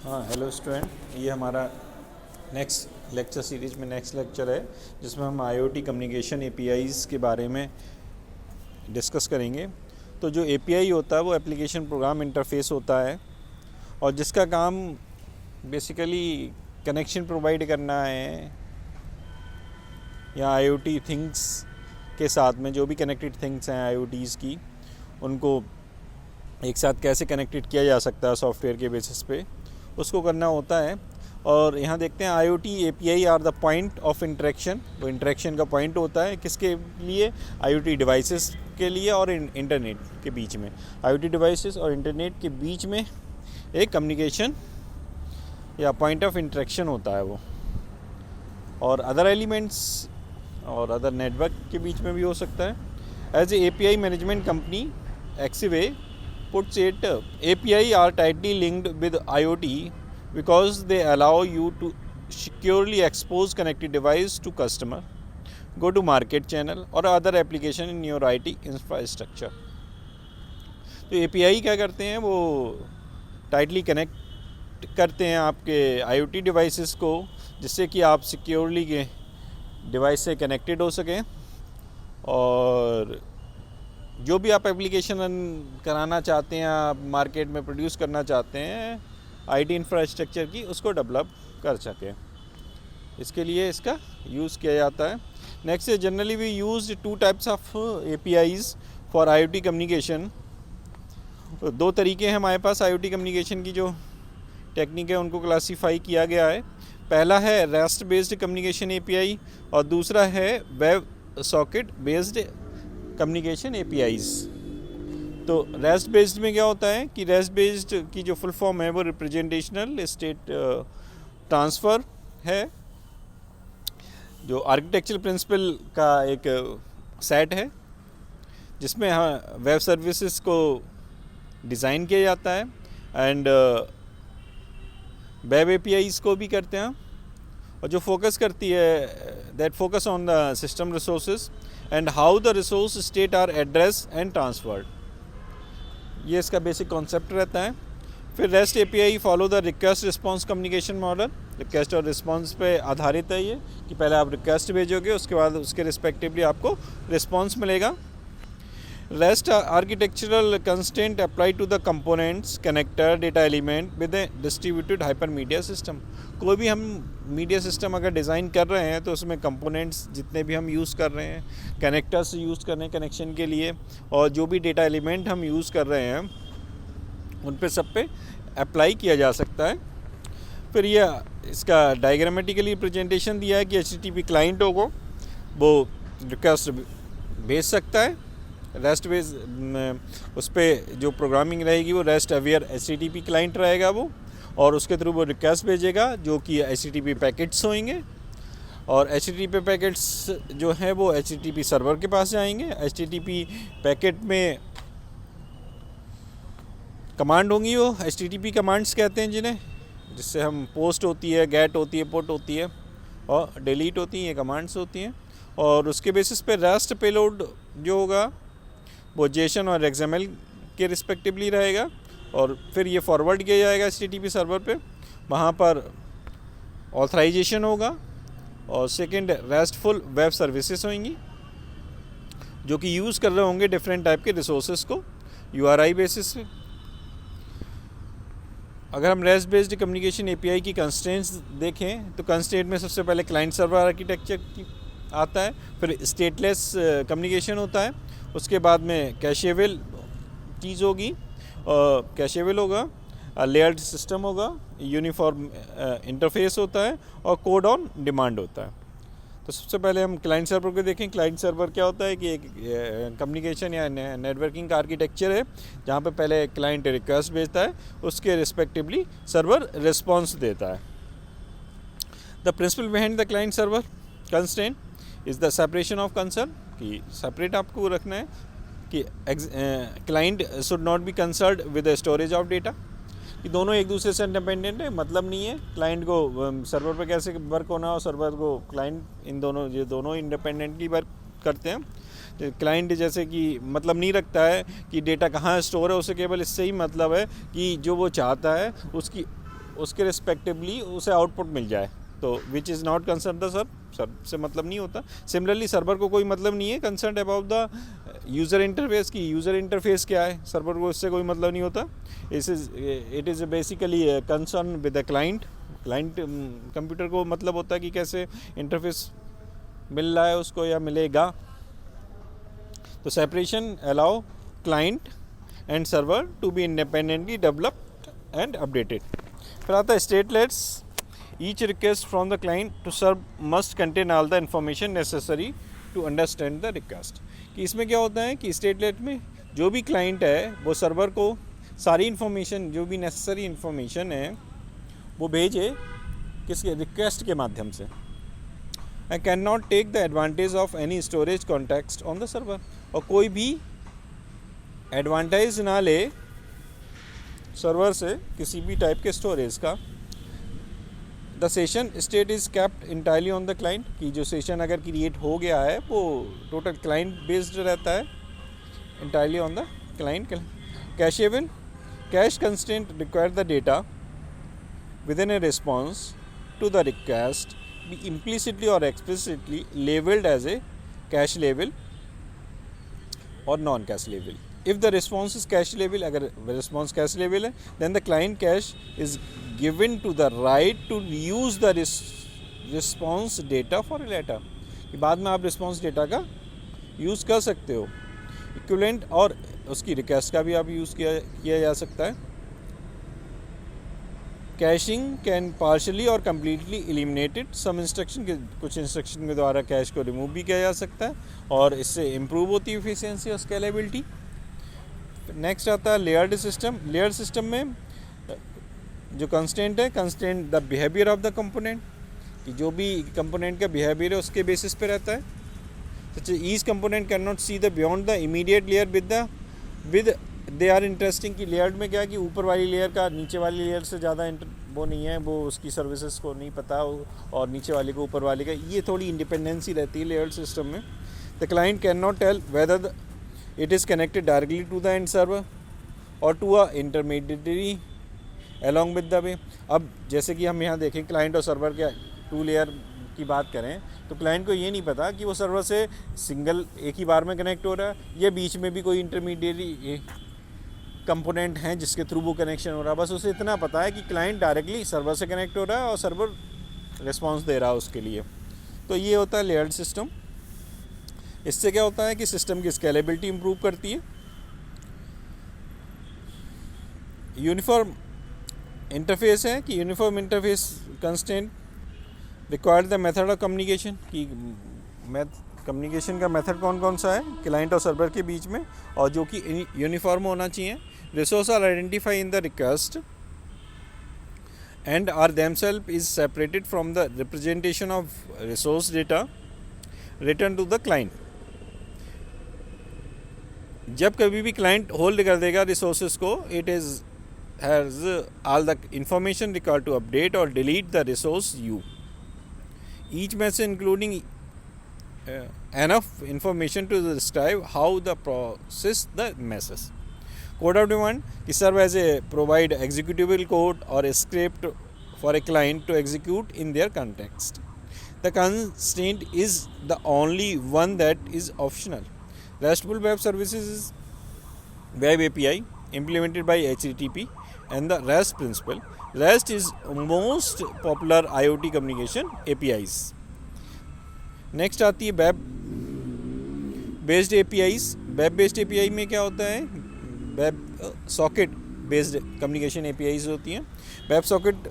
हाँ, hello student. ये हमारा नेक्स्ट लेक्चर सीरीज में नेक्स्ट लेक्चर है जिसमें हम आईओटी कम्युनिकेशन एपीआईज़ के बारे में डिस्कस करेंगे। तो जो एपीआई होता है वो एप्लीकेशन प्रोग्राम इंटरफेस होता है और जिसका काम बेसिकली कनेक्शन प्रोवाइड करना है या आईओटी थिंग्स के साथ में जो भी कनेक्टेड थिंग्स हैं आईओटीज़ की, उनको एक साथ कैसे कनेक्टेड किया जा सकता है सॉफ्टवेयर के बेसिस पे, उसको करना होता है। और यहाँ देखते हैं IoT API are the point of interaction. वो इंटरेक्शन का पॉइंट होता है किसके लिए? आईओटी डिवाइसेस के लिए और इंटरनेट के बीच में। आईओटी डिवाइसेस और इंटरनेट के बीच में एक कम्युनिकेशन या पॉइंट ऑफ इंटरेक्शन होता है वो, और अदर एलिमेंट्स और अदर नेटवर्क के बीच में भी हो सकता है। As a API management company Axway puts it, API are tightly linked with IoT because they allow you to securely expose connected device to customer, go to market channel or other application in your IT infrastructure। तो API क्या करते हैं? वो tightly connect करते हैं आपके IoT devices को, जिससे कि आप सिक्योरली के डिवाइस से कनेक्टेड हो सकें और जो भी आप एप्लीकेशन रन कराना चाहते हैं, आप मार्केट में प्रोड्यूस करना चाहते हैं आईटी इंफ्रास्ट्रक्चर की, उसको डेवलप कर सकें। इसके लिए इसका यूज़ किया जाता है। नेक्स्ट है generally we use two types of APIs for IoT communication. दो तरीके हैं हमारे पास आईओटी कम्युनिकेशन की, जो टेक्निक है उनको क्लासीफाई किया गया है। पहला है रेस्ट बेस्ड कम्युनिकेशन एपीआई और दूसरा है web socket based communication APIs. तो रेस्ट बेस्ड में क्या होता है कि रेस्ट बेस्ड की जो फुल फॉर्म है वो रिप्रेजेंटेशनल स्टेट ट्रांसफ़र है, जो आर्किटेक्चरल प्रिंसिपल का एक सेट है जिसमें वेब सर्विसेज को डिज़ाइन किया जाता है एंड वेब एपीआईज़ को भी करते हैं, और जो फोकस करती है that focus on the system resources and how the resource state are address and transferred. ये इसका बेसिक कॉन्सेप्ट रहता है। फिर REST API follow the request response communication model. Request और रिस्पांस पे आधारित है ये, कि पहले आप रिक्वेस्ट भेजोगे, उसके बाद उसके रिस्पेक्टिवली आपको रिस्पांस मिलेगा। REST architectural constraint apply to the components connector data element with a distributed hypermedia system. कोई भी हम मीडिया सिस्टम अगर डिज़ाइन कर रहे हैं तो उसमें कंपोनेंट्स जितने भी हम यूज़ कर रहे हैं, कनेक्टर्स यूज़ कर रहे हैं कनेक्शन के लिए, और जो भी डेटा एलिमेंट हम यूज़ कर रहे हैं उन पे सब पे अप्लाई किया जा सकता है। फिर ये इसका डायग्रामेटिकली प्रेजेंटेशन दिया है कि HTTP क्लाइंट होगा वो रिक्वेस्ट भेज सकता है। रेस्ट बेस उस पर जो प्रोग्रामिंग रहेगी वो रेस्ट अवेयर HTTP क्लाइंट रहेगा वो, और उसके थ्रू वो रिक्वेस्ट भेजेगा जो कि HTTP पैकेट्स होंगे, और HTTP पैकेट्स जो है वो HTTP सर्वर के पास जाएंगे। HTTP पैकेट में कमांड होंगी, वो HTTP कमांड्स कहते हैं जिन्हें, जिससे हम पोस्ट होती है, गेट होती है, पुट होती है और डिलीट होती हैं, ये कमांड्स होती हैं। और उसके बेसिस पे रेस्ट पेलोड जो होगा वो जेसन और XML के रिस्पेक्टिवली रहेगा, और फिर ये फॉरवर्ड किया जाएगा HTTP सर्वर पे, वहाँ पर ऑथराइजेशन होगा। और सेकंड रेस्टफुल वेब सर्विसेज होंगी जो कि यूज़ कर रहे होंगे डिफरेंट टाइप के रिसोर्सेज को URI बेसिस पे। अगर हम रेस्ट बेस्ड कम्युनिकेशन एपीआई की कंस्ट्रेंट्स देखें तो कंस्ट्रेंट में सबसे पहले क्लाइंट सर्वर आर्किटेक्चर की आता है, फिर स्टेटलेस कम्युनिकेशन होता है, उसके बाद में कैशेबल चीज़ होगी, कैशेबल होगा, लेयर्ड सिस्टम होगा, यूनिफॉर्म इंटरफेस होता है, और कोड ऑन डिमांड होता है। तो सबसे पहले हम क्लाइंट सर्वर को देखें। क्लाइंट सर्वर क्या होता है कि एक कम्युनिकेशन या नेटवर्किंग का आर्किटेक्चर है जहाँ पे पहले क्लाइंट रिक्वेस्ट भेजता है, उसके रिस्पेक्टिवली सर्वर रिस्पॉन्स देता है। The principle behind the client server constraint is the separation of concern, कि सेपरेट आपको रखना है कि client should not be concerned with the storage of data, कि दोनों एक दूसरे से इंडिपेंडेंट है। मतलब नहीं है क्लाइंट को सर्वर पर कैसे वर्क होना हो, सर्वर को क्लाइंट, इन दोनों ये दोनों इंडिपेंडेंटली वर्क करते हैं। क्लाइंट जैसे कि मतलब नहीं रखता है कि डेटा कहाँ स्टोर है, उसे केवल इससे ही मतलब है कि जो वो चाहता है उसकी उसके रिस्पेक्टिवली उसे आउटपुट मिल जाए, तो which is not concern the server से मतलब नहीं होता। सिमिलरली सर्वर को कोई मतलब नहीं है concern about the user interface की यूज़र इंटरफेस क्या है, सर्वर को इससे कोई मतलब नहीं होता। It is basically concern with the client computer को मतलब होता है कि कैसे इंटरफेस मिल रहा है उसको या मिलेगा। तो separation allow client and server to be independently developed and updated. फिर आता है stateless. Each request from the client to serve must contain all the information necessary to understand the request. कि इसमें क्या होता है कि स्टेटलेट में जो भी क्लाइंट है वो सर्वर को सारी इन्फॉर्मेशन जो भी नेसेसरी इन्फॉर्मेशन है वो भेजे किसके रिक्वेस्ट के माध्यम से। I can not take the advantage of any storage context on the server. और कोई भी एडवांटेज ना ले सर्वर से किसी भी टाइप के स्टोरेज का। The session state is kept entirely on the client. कि जो सेशन अगर क्रिएट हो गया है वो टोटल क्लाइंट बेस्ड रहता है, entirely on the client. Cacheable cache constant require the data within a response to the request be implicitly or explicitly labeled as a cache label or non-cache label. If the response is cache label, अगर response cache label है, then the client cache is given to the right to use the response data for a later. कि बाद में आप response data का use कर सकते हो। Equivalent और उसकी request का भी आप use किया जा सकता है। कैशिंग कैन पार्शली और कम्प्लीटली एलिमिनेटेड। सम इंस्ट्रक्शन के कुछ इंस्ट्रक्शन के द्वारा कैश को रिमूव भी किया जा सकता है और इससे इम्प्रूव होती है एफिशिएंसी और स्केलेबिलिटी। नेक्स्ट आता है लेयर्ड सिस्टम। लेयर्ड सिस्टम में जो कंस्टेंट है, constant the behaviour of the component. कि जो भी कंपोनेंट का बिहेवियर है उसके बेसिस पे रहता है। Each component can not see the beyond the immediate layer with they are interesting. की लेयर में क्या है कि ऊपर वाली लेयर का नीचे वाली लेयर से ज़्यादा वो नहीं है, वो उसकी सर्विसेज को नहीं पता और नीचे वाले को ऊपर वाले का, ये थोड़ी इंडिपेंडेंसी रहती है लेयर सिस्टम में। The client can not tell whether it is connected directly to the end server or to a intermediatory along with the way. अब जैसे कि हम यहाँ देखें क्लाइंट और सर्वर के 2 लेयर की बात करें तो क्लाइंट को ये नहीं पता कि वो सर्वर से सिंगल एक ही बार में कनेक्ट हो रहा है या बीच में भी कोई इंटरमीडिएटरी कंपोनेंट हैं जिसके थ्रू वो कनेक्शन हो रहा है। बस उसे इतना पता है कि क्लाइंट डायरेक्टली सर्वर से कनेक्ट हो रहा है और सर्वर रिस्पांस दे रहा है उसके लिए। तो ये होता है लेयर्ड सिस्टम। इससे क्या होता है कि सिस्टम की स्केलेबिलिटी इंप्रूव करती है। यूनिफॉर्म इंटरफेस है कि uniform interface constant required the method of communication. कि कम्युनिकेशन का मेथड कौन कौन सा है क्लाइंट और सर्वर के बीच में और जो कि यूनिफॉर्म होना चाहिए। Resource are identify in the request and are themself is separated from the representation of resource data return to the client. जब कभी भी क्लाइंट होल्ड कर देगा रिसोर्सेज को, it is has all the information required to update or delete the resource you. Each message including enough information to describe how the process the message. Code of demand ki serve as a provide executable code or a script for a client to execute in their context. The constraint is the only one that is optional. RESTful web services is web API implemented by HTTP and the REST principle. REST is most popular IoT communication APIs. Next आती है web based APIs. Web based API में क्या होता है, web socket based communication APIs होती हैं। Web socket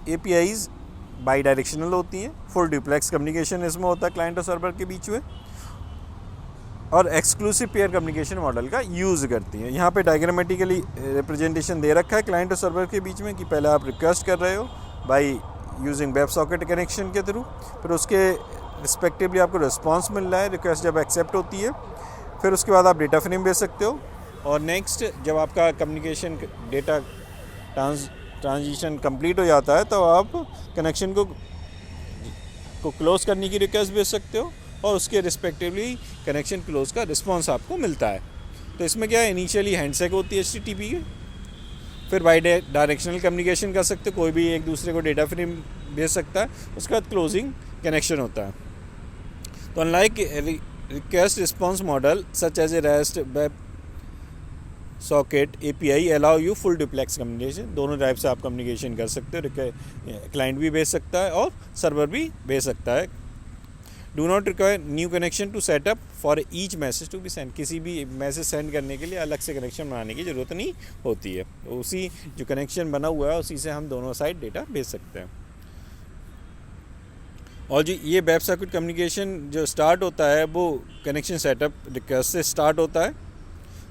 APIs by directional होती हैं। फुल डुप्लेक्स कम्युनिकेशन इसमें होता है क्लाइंट और सर्वर के बीच में और एक्सक्लूसिव पेयर कम्युनिकेशन मॉडल का यूज़ करती हैं। यहाँ पे डायग्रामेटिकली रिप्रेजेंटेशन दे रखा है क्लाइंट और सर्वर के बीच में कि पहले आप रिक्वेस्ट कर रहे हो by using web socket connection के थ्रू, फिर उसके रिस्पेक्टिवली आपको रिस्पांस मिल रहा है, रिक्वेस्ट जब एक्सेप्ट होती है, फिर उसके बाद आप डेटा फ्रेम भेज सकते हो और नेक्स्ट जब आपका कम्युनिकेशन डेटा ट्रांजिशन कंप्लीट हो जाता है तो आप कनेक्शन को क्लोज़ करने की रिक्वेस्ट भेज सकते हो और उसके रिस्पेक्टिवली कनेक्शन क्लोज का रिस्पांस आपको मिलता है। तो इसमें क्या है, इनिशियली हैंडशेक होती है HTTP की, फिर बाई डायरेक्शनल कम्युनिकेशन कर सकते, कोई भी एक दूसरे को डेटा फ्रेम भेज सकता है। उसके बाद क्लोजिंग कनेक्शन होता है। तो unlike request response model such as a REST web socket API allow you full duplex communication. दोनों टाइप से आप कम्युनिकेशन कर सकते हो, क्लाइंट भी भेज सकता है और सर्वर भी भेज सकता है। Do not require new connection to setup for each message to be send. किसी भी मैसेज सेंड करने के लिए अलग से कनेक्शन बनाने की ज़रूरत नहीं होती है। उसी जो कनेक्शन बना हुआ है उसी से हम दोनों साइड डेटा भेज सकते हैं। और जो ये वेब सॉकेट कम्युनिकेशन जो स्टार्ट होता है वो कनेक्शन सेटअप रिक्वेस्ट से स्टार्ट होता है,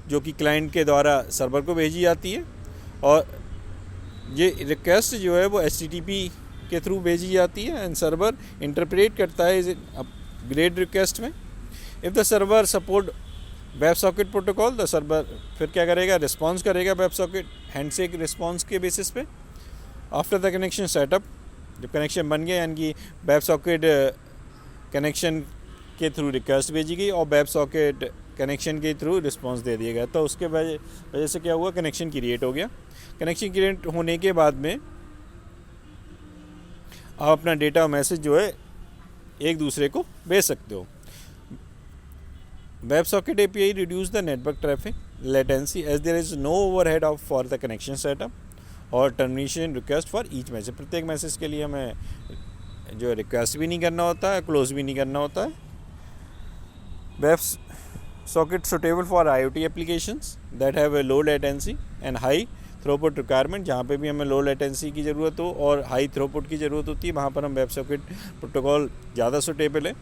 जो कि क्लाइंट के द्वारा सर्वर को भेजी जाती है। और ये रिक्वेस्ट जो है वो HTTP के थ्रू भेजी जाती है एंड सर्वर इंटरप्रेट करता है इज अपग्रेड रिक्वेस्ट में। If the server support web socket protocol, the server फिर क्या करेगा, रिस्पॉन्स करेगा वेब सॉकेट हैंडशेक रिस्पॉन्स के बेसिस पे। आफ्टर द कनेक्शन सेटअप, जब कनेक्शन बन गया यानी कि वेब सॉकेट कनेक्शन के थ्रू रिक्वेस्ट भेजी गई और वेब सॉकेट कनेक्शन के थ्रू रिस्पॉन्स दे दिया गया, तो उसके वजह से क्या हुआ, कनेक्शन क्रिएट हो गया। कनेक्शन क्रिएट होने के बाद में आप अपना डेटा और मैसेज जो है एक दूसरे को भेज सकते हो। Web socket API reduce the network traffic latency as there is no overhead of for the connection setup और termination request for each message. प्रत्येक मैसेज के लिए हमें जो रिक्वेस्ट भी नहीं करना होता है, क्लोज भी नहीं करना होता है। Web socket suitable for IoT applications that have a low latency and high throughput requirement. जहाँ पे भी हमें लो लेटेंसी की ज़रूरत हो और हाई थ्रोपुट की ज़रूरत होती है, वहाँ पर हम वेब सॉकेट प्रोटोकॉल ज़्यादा सुटेबल है।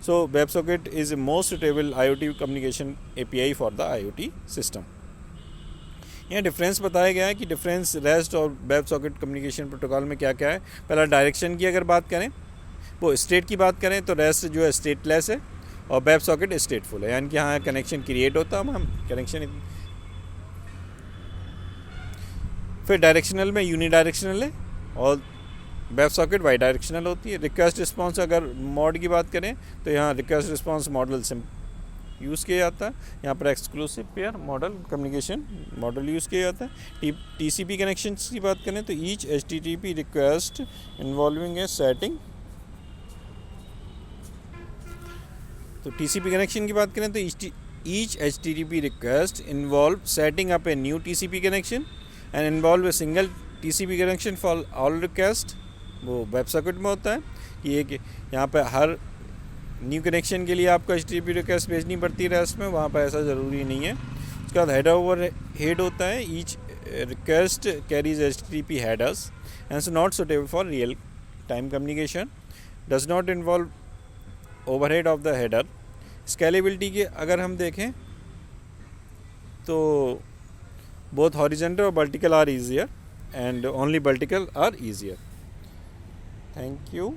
So web socket is most suitable IoT communication API for the IoT system. यहाँ डिफरेंस बताया गया है कि डिफरेंस रेस्ट और वेब सॉकेट कम्युनिकेशन प्रोटोकॉल में क्या क्या है। पहला डायरेक्शन की अगर बात करें, वो स्टेट की बात करें तो रेस्ट जो है स्टेटलेस है और वेब सॉकेट स्टेटफुल है, यानी कि हाँ कनेक्शन क्रिएट होता है, हम कनेक्शन। फिर डायरेक्शनल में यूनिडायरेक्शनल है और वेब सॉकेट बाई डायरेक्शनल होती है। रिक्वेस्ट रिस्पॉन्स अगर मॉड की बात करें तो यहाँ रिक्वेस्ट रिस्पॉन्स मॉडल से यूज़ किया जाता है। यहाँ पर exclusive pair model communication model use किया जाता है। TCP कनेक्शन की बात करें तो ईच HTTP रिक्वेस्ट इन्वॉल्विंग ए सेटिंग। तो TCP कनेक्शन की बात करें तो each HTTP request involve setting up a new TCP connection and involve a single TCP connection for all request. वो वेब सॉकेट में होता है कि एक यहाँ पर हर न्यू कनेक्शन के लिए आपको HTTP रिक्वेस्ट भेजनी पड़ती है रेस्ट में, वहाँ पर ऐसा ज़रूरी नहीं है। उसके बाद हेड ओवर हेड होता है, each request carries HTTP headers and so not suitable for real time communication, does not involve overhead of the header. Scalability के अगर हम देखें तो बोथ हॉरिजॉन्टल और vertical are easier and only vertical are easier. Thank you.